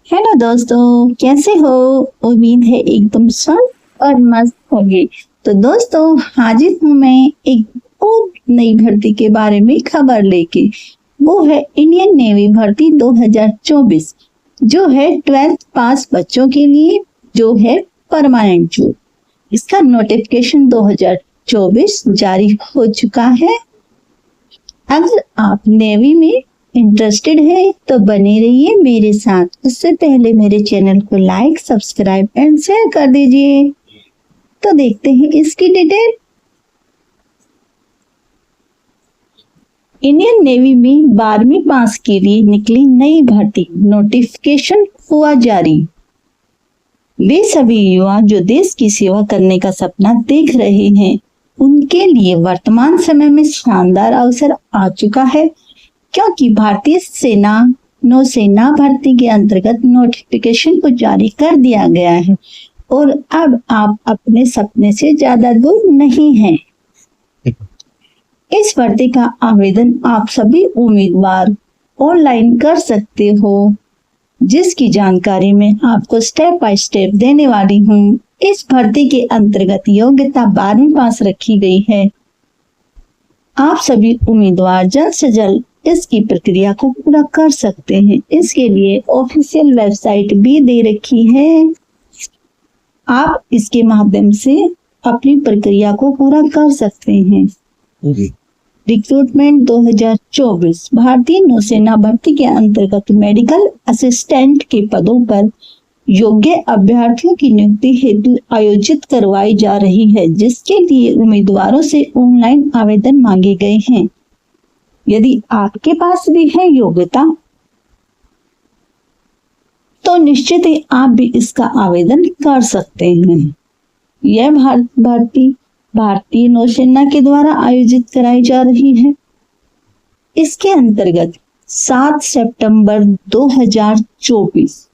Hello दोस्तों, कैसे हो? उम्मीद है एकदम स्वस्थ और मस्त होंगे। तो दोस्तों, हाजिर हूँ मैं एक बहुत नई भर्ती के बारे में खबर लेके। वो है इंडियन नेवी भर्ती 2024, जो है 12th पास बच्चों के लिए, जो है परमानेंट जॉब। इसका नोटिफिकेशन 2024 जारी हो चुका है। अगर आप नेवी में इंटरेस्टेड है तो बने रहिए मेरे साथ। उससे पहले मेरे चैनल को लाइक, सब्सक्राइब एंड शेयर कर दीजिए। तो देखते हैं इसकी डिटेल। इंडियन नेवी में 12वीं पास के लिए निकली नई भर्ती नोटिफिकेशन हुआ जारी। वे सभी युवा जो देश की सेवा करने का सपना देख रहे हैं, उनके लिए वर्तमान समय में शानदार अवसर आ चुका है, क्योंकि भारतीय सेना नौसेना भर्ती के अंतर्गत नोटिफिकेशन को जारी कर दिया गया है और अब आप अपने सपने से ज्यादा दूर नहीं हैं। इस भर्ती का आवेदन आप सभी उम्मीदवार ऑनलाइन कर सकते हो, जिसकी जानकारी मैं आपको स्टेप बाय स्टेप देने वाली हूँ। इस भर्ती के अंतर्गत योग्यता 12वीं पास रखी गई है। आप सभी उम्मीदवार जल्द से जल्द इसकी प्रक्रिया को पूरा कर सकते हैं। इसके लिए ऑफिशियल वेबसाइट भी दे रखी है। आप इसके माध्यम से अपनी प्रक्रिया को पूरा कर सकते हैं। रिक्रूटमेंट 2024 भारतीय नौसेना भर्ती के अंतर्गत मेडिकल असिस्टेंट के पदों पर योग्य अभ्यर्थियों की नियुक्ति हेतु आयोजित करवाई जा रही है, जिसके लिए उम्मीदवारों से ऑनलाइन आवेदन मांगे गए हैं। यदि आपके पास भी है योग्यता, तो निश्चित ही आप भी इसका आवेदन कर सकते हैं। यह भर्ती भारतीय नौसेना के द्वारा आयोजित कराई जा रही है। इसके अंतर्गत 7 सितंबर 2024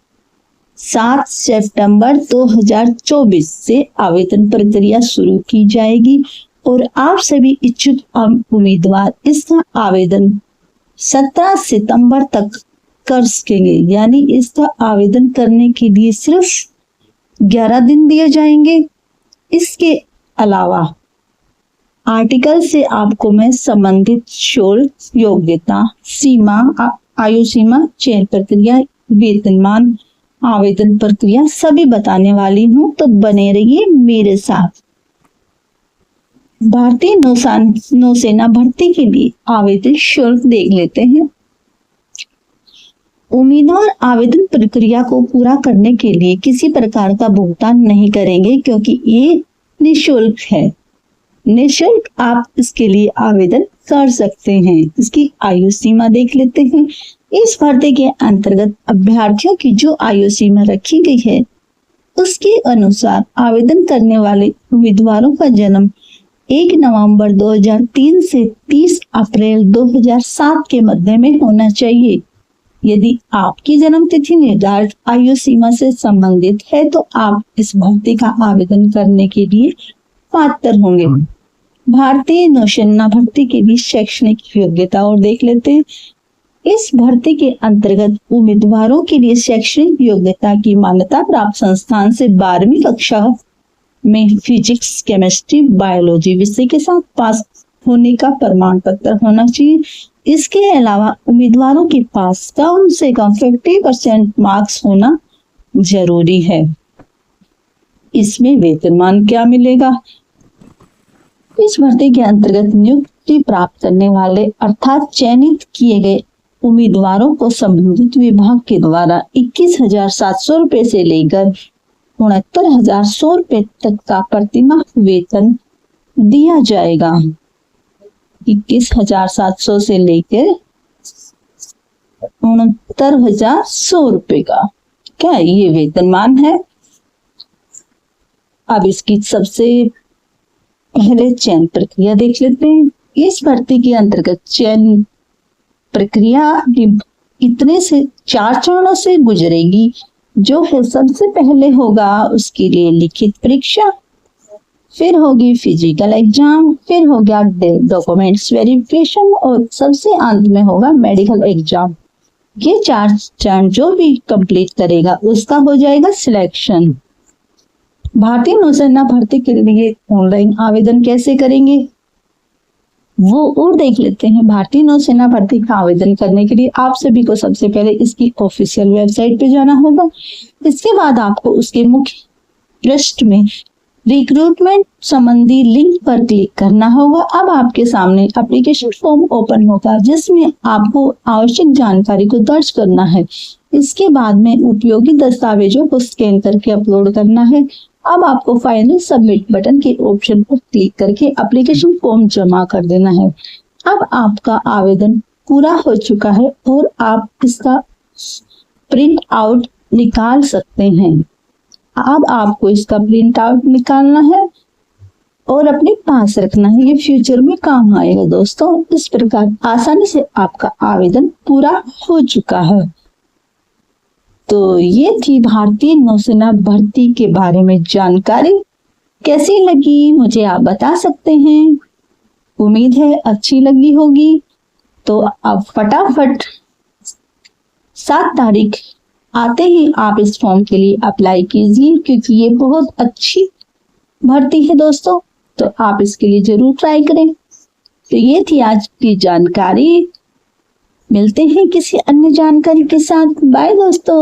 से आवेदन प्रक्रिया शुरू की जाएगी और आप सभी इच्छुक उम्मीदवार इसका आवेदन 17 सितंबर तक कर सकेंगे। यानी इसका आवेदन करने के लिए सिर्फ 11 दिन दिए जाएंगे। इसके अलावा आर्टिकल से आपको मैं संबंधित शुल्क, योग्यता सीमा, आयु सीमा, चयन प्रक्रिया, वेतनमान, आवेदन प्रक्रिया सभी बताने वाली हूँ, तो बने रहिए मेरे साथ। भारतीय नौसेना भर्ती के लिए आवेदन शुल्क देख लेते हैं। उम्मीदवार आवेदन प्रक्रिया को पूरा करने के लिए किसी प्रकार का भुगतान नहीं करेंगे, क्योंकि ये निःशुल्क है। निःशुल्क आप इसके लिए आवेदन कर सकते हैं। इसकी आयु सीमा देख लेते हैं। इस भर्ती के अंतर्गत अभ्यर्थियों की जो आयु सीमा रखी गई है, उसके अनुसार आवेदन करने वाले उम्मीदवारों का जन्म 1 नवंबर 2003 से 30 अप्रैल 2007 के मध्य में होना चाहिए। यदि आपकी जन्म तिथि निर्धारित आयु सीमा से संबंधित है, तो आप इस भर्ती का आवेदन करने के लिए पात्र होंगे। भारतीय नौसेना भर्ती के लिए शैक्षणिक योग्यता और देख लेते हैं। इस भर्ती के अंतर्गत उम्मीदवारों के लिए शैक्षणिक योग्यता की मान्यता प्राप्त संस्थान से 12वीं कक्षा में फिजिक्स, केमिस्ट्री, बायोलॉजी विषय के साथ पास होने का प्रमाण पत्र होना चाहिए। इसके अलावा उम्मीदवारों के पास कम से कम 50% मार्क्स होना जरूरी है। इसमें वेतनमान क्या मिलेगा? इस भर्ती के अंतर्गत नियुक्ति प्राप्त करने वाले अर्थात चयनित किए गए उम्मीदवारों को संबंधित विभाग के द्वारा 21,700 रुपए से लेकर 69,100 रुपए तक का प्रतिमाह वेतन दिया जाएगा। 21,700 से लेकर 69,100 रुपए का क्या ये वेतनमान है। अब इसकी सबसे पहले चयन प्रक्रिया देख लेते हैं। इस भर्ती के अंतर्गत चयन प्रक्रिया इतने से 4 चरणों से गुजरेगी। जो है सबसे पहले होगा उसके लिए लिखित परीक्षा, फिर होगी फिजिकल एग्जाम, फिर हो गया डॉक्यूमेंट्स वेरिफिकेशन और सबसे अंत में होगा मेडिकल एग्जाम। ये 4 चरण जो भी कंप्लीट करेगा उसका हो जाएगा सिलेक्शन। भारतीय नौसेना भर्ती के लिए ऑनलाइन आवेदन कैसे करेंगे वो और देख लेते हैं। भारतीय नौसेना भर्ती का आवेदन करने के लिए आप सभी को सबसे पहले इसकी ऑफिशियल वेबसाइट पे जाना होगा। इसके बाद आपको उसके मुख्य पृष्ठ में रिक्रूटमेंट संबंधी लिंक पर क्लिक करना होगा। अब आपके सामने एप्लीकेशन फॉर्म ओपन होगा जिसमें आपको आवश्यक जानकारी को दर्ज करना है। इसके बाद में उपयोगी दस्तावेजों को स्कैन करके अपलोड करना है। अब आपको फाइनल सबमिट बटन के ऑप्शन पर क्लिक करके एप्लीकेशन फॉर्म जमा कर देना है। अब आपका आवेदन पूरा हो चुका है और आप इसका प्रिंट आउट निकाल सकते हैं। अब आपको इसका प्रिंट आउट निकालना है और अपने पास रखना है। ये फ्यूचर में काम आएगा दोस्तों। इस प्रकार आसानी से आपका आवेदन पूरा हो चुका है। तो ये थी भारतीय नौसेना भर्ती के बारे में जानकारी। कैसी लगी मुझे आप बता सकते हैं। उम्मीद है अच्छी लगी होगी। तो अब फटाफट 7 तारीख आते ही आप इस फॉर्म के लिए अप्लाई कीजिए क्योंकि ये बहुत अच्छी भर्ती है दोस्तों। तो आप इसके लिए जरूर ट्राई करें। तो ये थी आज की जानकारी। मिलते हैं किसी अन्य जानकारी के साथ। बाय दोस्तों।